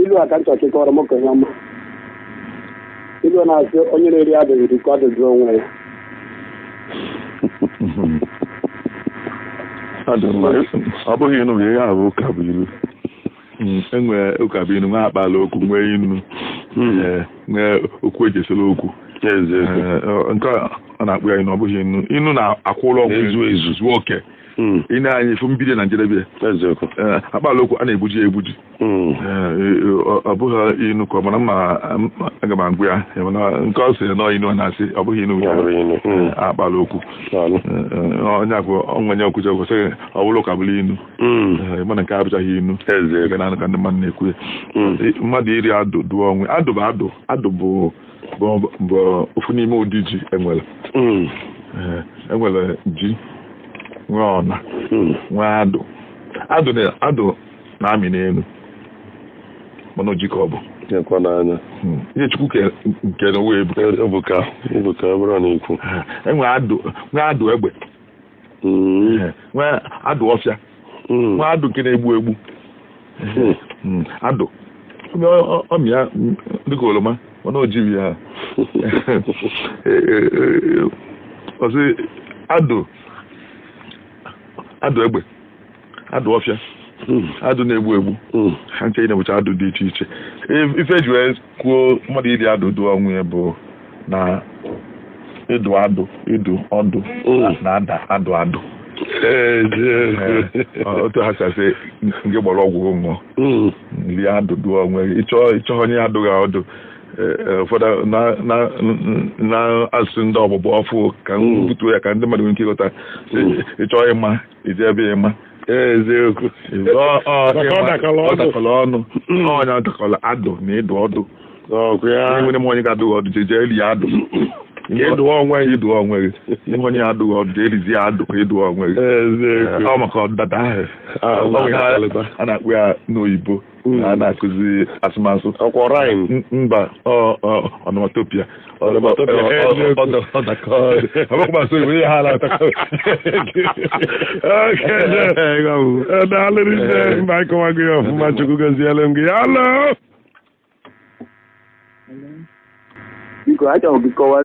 ilu aka nchọchịkọrọ m ka ya ma ilu na-asị onye na-eri adịghị ka ọ dịzi onwe ya ọ bụghị inu ihe ahụ ụka bụ ilu enwere ụka bụ inu nwa akpala okwu nwee inu nwee okwu ejesela okwu nke ọ na-akpụ ya inu ọ bụghị inu na-akwụrụ ọgwụ ezu oke ị na-anya ifu mbido na njedebe akpala okwu a na-egbuji egbuji ọ bụghị inu ka ọ mara mma aga m agwụ ya nke ọ sịrị nọ inu ọ na-asị ọ bụghị inu akpala okwu onye akwụ onwenye okwuche kwesịrị ọ bụrụ ka bụrụ inu mana nke abụchaghị inu ebe na ka ndị mmadụ na-ekwu mmadụ iri adụ dụọ onwe adụ bụ ofu n'ime ụdị ji enwere ji nwee ọna nwee adụ na-amị n'elu mana oji ka ọ bụ ihe chukwu nke na wee ebuka bụrụ na ikwu enwe adụ egbe nwee adụ ọfịa nwee adụ nke na-egbu egbu adụ ọmịa dịka oroma mana o jiri ya ọzọ adụ egbe adụ ọfịa adụ na-egbu egbu ha nche na-ebucha adụ dị iche iche ife eji wee kwuo mmadụ iri adụ dụ ọnwụ ya bụ na ịdụ ọdụ na adụ otu ha sasị nke gbara ọgwụ ṅụọ rie adụ dụ onwe ịchọ onye adụghị ọdụ ụfọdụ na-asụ ndị ọgbụgbọ ọfụ ka m butuo ya ka ndị mmadụ nwere ike ịghọta ịchọ ịma iji ebe ịma eziokwu ọ dakọrọ ọnụ onye dakọrọ adụ na ịdụ ọdụ nwere m onye ga-adụghị ọdụ jee eri adụ ịdụ onwe gị ihe onye adụghị ọdụ erizi adụ ka ịdụ onwe gị ọ maka ọdada ahụ a na-akpụ ya n'oyibo a na-akụzi asụmasụ mba onomatopia daalụrị mba ịkọwago ya ọfụma chukwu goziele m gị alo biko achọrọ gị kọwa